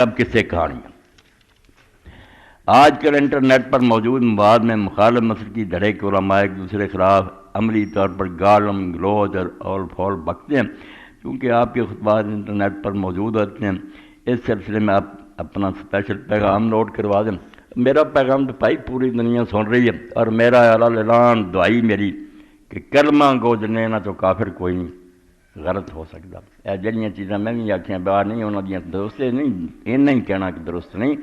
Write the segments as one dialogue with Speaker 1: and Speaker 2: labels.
Speaker 1: اب کس سے کہانیاں آج کل انٹرنیٹ پر موجود مواد میں مخالف مسلک کی دھڑے کے علماء ایک دوسرے کے خلاف عملی طور پر گالم گلوچ اور اول پھول بکتے ہیں. کیونکہ آپ کے خطبات انٹرنیٹ پر موجود ہوتے ہیں، اس سلسلے میں آپ اپنا اسپیشل پیغام نوٹ کروا دیں. میرا پیغام تو بھائی پوری دنیا سن رہی ہے، اور میرا اعلان دعائی میری کہ کلمہ گو جنے نہ تو کافر کوئی نہیں غلط ہو سکتا. جہاں چیزاں میں بھی آخیا باہر نہیں انہوں دیا درست نہیں، انہیں ہی کہنا کہ درست نہیں.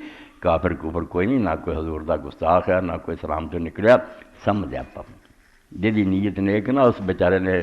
Speaker 1: کافر کوفر کوئی نہیں، نہ کوئی حضور دا گستاخ ہے، نہ کوئی سلام تو نکلیا. سمجھا پا جی نیت نیک نہ اس بیچارے نے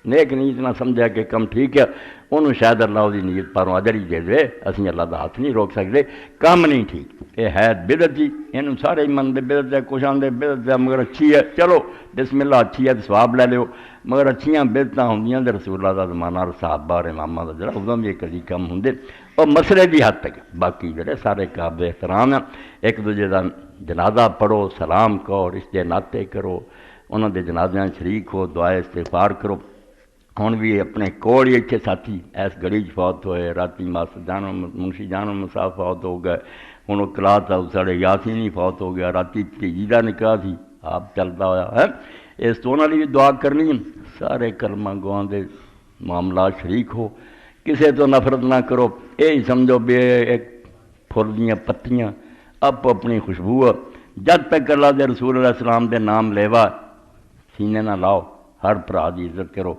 Speaker 1: نیک نیت نہ سمجھا کہ کم ٹھیک ہے، انہوں شاید اللہ دی نیت پروں اجر ہی دے دے. اسی اللہ دا ہاتھ نہیں روک سکتے. کام نہیں ٹھیک، یہ ہے بدعت جی، یہ سارے ہی منتے بدعت ہے، کچھ آدھے بدعت ہے مگر اچھی ہے، چلو بسم اللہ اچھی ہے تو ثواب لے لو. مگر اچھیاں بدعتاں ہوندیاں تے رسول اللہ دا زمانہ اور صحابہ اور اماماں دا جڑا ادوں بھی کدی کم ہوندے اور مسئلے دی حد تک. باقی جڑے سارے قابل احترام ہیں، ایک دوجے دا جنازہ پڑھو، سلام کہو، رشتے ناطے کرو، انہوں دے جنازیاں شریک ہو، دعائے استغفار کرو. ہوں بھی اپنے کول ہی اتنے ساتھی ایس گلی فوت ہوئے، راتی ماسٹر جانو منشی جانو مساف فوت ہو گئے. ہوں وہ کلاس ہاؤس والے یاسین ہی فوت ہو گیا، راتی بھتیجی کا نکاح سی آپ چلتا ہوا ہے. اس تو انہوں نے بھی دعا کرنی ہے. سارے کلمہ گواں دے معاملات شریک ہو، کسے تو نفرت نہ کرو. یہ سمجھو بھی ایک پھل دیاں پتیاں آپ اپنی خوشبو، جد تک اللہ دے رسول علیہ السلام دے نام لیوا سینے نہ لاؤ. ہر بھرا دی عزت کرو.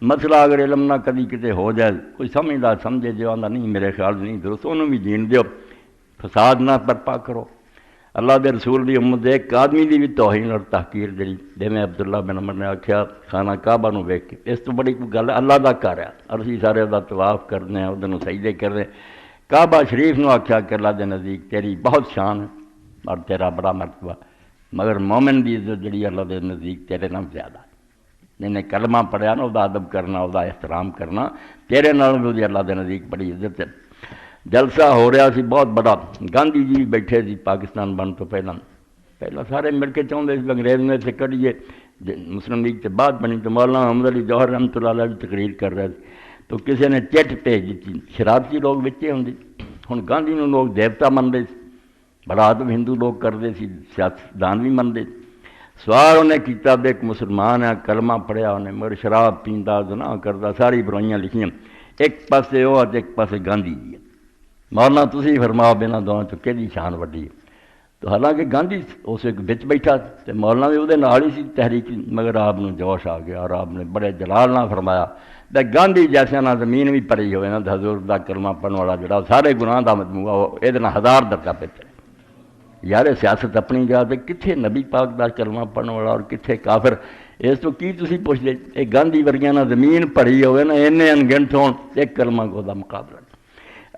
Speaker 1: مسئلہ اگر علم نہ کدی کتے ہو جائے، کوئی سمجھدار سمجھے جو آندا نہیں میرے خیال نہیں درست، انہوں بھی جین دیو. فساد نہ برپا کرو. اللہ دے رسول دی امت دے ایک آدمی دی بھی توہین اور تحقیر جڑی جویں عبداللہ بن عمر نے آکھیا خانہ کعبہ نو ویکھ کے، اس تو بڑی کوئی گل اللہ دا گھر ہے، اسی سارے دا طواف کرنے ہیں، اودے نو سجدے کرنے. کعبہ شریف نو آکھیا کہ اللہ دے نزدیک تیری بہت شان ہے اور تیرا بڑا مرتبہ، مگر مومن دی عزت جڑی اللہ دے نزدیک تیرے نام زیادہ. جنہیں کلمہ پڑھیا نا وہ ادب کرنا، وہ احترام کرنا، تیرے نال بھی اللہ دے نزدیک بڑی عزت ہے. جلسہ ہو رہا سی بہت بڑا، گاندھی جی بیٹھے سی پاکستان بن تو پہلا سارے مل کے چاہتے تھے انگریز نے سے کڑیے. مسلم لیگ سے بعد بنی تو مولانا محمد علی جوہر رحمۃ اللہ علیہ بھی تقریر کر رہے تھے تو کسی نے چٹ بھیج دیتی. شرابتی لوگ بچے ہوں ہوں گاندھی نو لوگ دیوتا منتے، بڑا ادب ہندو لوگ کرتے سی، سیاستدان بھی منتے. سوال انہیں کیتا بھی ایک مسلمان ہے، کلمہ پڑھیا انہیں مگر شراب پیندا زنا کردا، ساری برائیاں لکھیاں. ایک پاسے وہ ایک پاسے گاندھی جی. مولانا تسی فرماؤ بنا دونوں تو کہڑی شان وڈی ہے. تو حالانکہ گاندھی اس ایک بچ بیٹھا تو مولانا بھی وہ نال ہی سی تحریک، مگر آپ نے جوش آ گیا اور آپ نے بڑے جلال نہ فرمایا کہ گاندھی جیسے نہ زمین بھی پڑی ہوئے نا حضور دا کلمہ پڑھنے والا جڑا سارے گناہ دا مجموعہ ہو، یہ 1000 درجہ بہتر ہے. یار سیاست اپنی جگہ پہ کتنے نبی پاک دا کلمہ پڑھنے والا اور کتنے کافر. اس تو کی تسی پوچھ دے یہ گاندھی ورگیاں نہ زمین پڑی ہوئے نا اینے انگنت ہون، ایک کلمہ کو دا مقابلہ.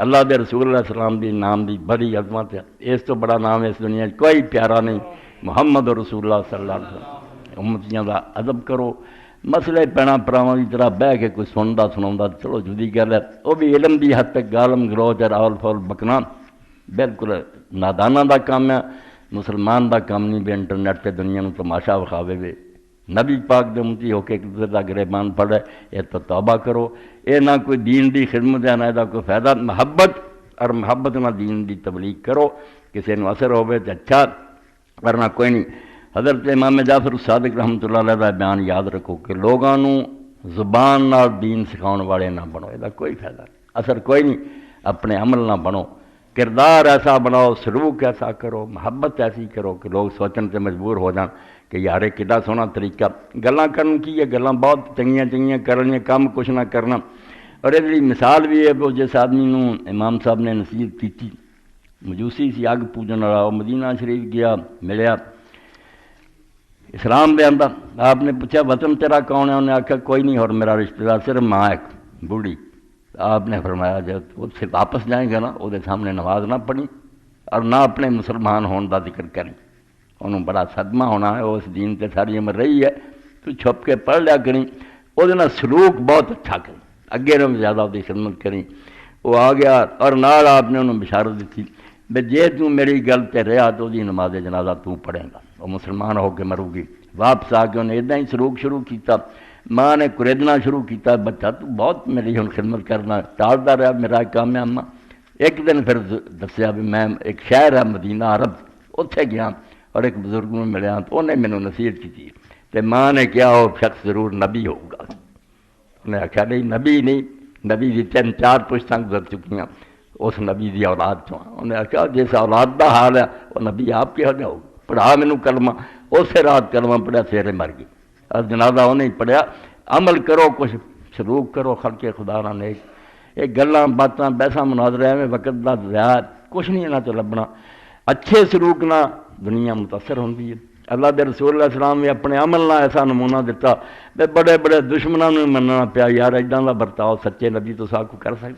Speaker 1: اللہ دے رسول اللہ السلام دی نام دی بڑی عظمت ہے. اس تو بڑا نام اس دنیا کوئی پیارا نہیں، محمد رسول اللہ صلی اللہ علیہ وسلم. امتیاں دا ادب کرو. مسئلے پینا پراواں کی طرح بہ کے کوئی سندا سناوندا چلو جدی گل ہے، وہ بھی علم دی حد تک گالم گلوچ اور اول فول بکنا بالکل نادانہ دا کام ہے. مسلمان دا کام نہیں بھی انٹرنیٹ تے دنیا نو تماشا وکھاوے وے. نبی پاک دے امتی ہو کے ایک دوسرے دا گریبان پڑے، یہ تو توبہ کرو. یہ نہ کوئی دین دی خدمت ہے، نہ یہ کوئی فائدہ. محبت اور محبت نہ دین دی تبلیغ کرو. کسی نو اثر ہوئے تو اچھا، ورنہ کوئی نہیں. حضرت امام جعفر الصادق رحمۃ اللہ علیہ کا بیان یاد رکھو کہ لوگوں زبان نال دین سکھاؤن والے نہ بنو، یہ کوئی فائدہ نہیں، اثر کوئی نہیں. اپنے عمل نہ بنو، کردار ایسا بناؤ، سلوک ایسا کرو، محبت ایسی کرو کہ لوگ سوچن سے مجبور ہو جان کہ یار کڈا سونا طریقہ. گلاں کرن کی ہے، گلاں بہت چنگیاں چنگیاں کرنیاں، کام کچھ نہ کرنا. اور یہ مثال بھی ہے وہ جس آدمی نو امام صاحب نے نصیحت کی تھی، مجوسی سی اگ پوجن والا، وہ مدینہ شریف گیا، ملیا، اسلام دے اندر. آپ نے پوچھا وطن تیرا کون ہے؟ انہیں آخیا کوئی نہیں اور میرا رشتہ دار صرف ماں ایک بوڑھی. آپ نے فرمایا جب اس سے واپس جائیں گے نا وہ سامنے نماز نہ پڑھی اور نہ اپنے مسلمان ہون دا ذکر کریں. انہوں بڑا صدمہ ہونا ہے، وہ اس دین تے ساری عمر رہی ہے، تو چھپ کے پڑھ لیا کریں. وہ سلوک بہت اچھا کریں، اگے نہ زیادہ وہ خدمت کریں. وہ آ گیا اور نال آپ نے انہوں بشارت دیتی بھی جے تو میری گل تے رہا تو دی نماز جنازہ تو پڑھیں گا، وہ مسلمان ہو کے مرو گی. واپس آ کے انہیں ادا ہی سلوک شروع کیتا. ماں نے کریدنا شروع کیتا، بچہ تو بہت میری ہوں خدمت کرنا، ٹالتا رہا، میرا کام ہے اماں. ایک دن پھر دسیا بھی میں ایک شہر ہے مدینہ عرب، اتنے گیا اور ایک بزرگ میں ملیا تو انہیں مینوں نصیحت کی تھی، تو ماں نے کیا وہ شخص ضرور نبی ہوگا۔ انہیں آخیا نہیں نبی نہیں، نبی دی 3-4 پشتاں گزر چکی ہیں، اس نبی دی اولاد چوں۔ انہیں آخیا جس اولاد دا حال ہے وہ نبی آپ کے ہو پڑھا مینوں کلمہ، اسی رات کلمہ پڑھیا، سیرے مر گئی۔ اور جنازہ انہیں پڑھیا۔ عمل کرو، کچھ سلوک کرو خلق خدا نہ نیک، یہ گلاں باتاں بحثاں مناظرے میں وقت دا ضیاع، کچھ نہیں انہاں چ لبنا۔ اچھے سلوک نہ دنیا متاثر ہوندی ہے۔ اللہ دے رسول علیہ السلام نے اپنے عمل نہ ایسا نمونہ دیتا، بڑے بڑے دشمنوں نے مننا پیا، یار ایڈاں دا برتاؤ سچے نبی تو سا کو کر سکتا۔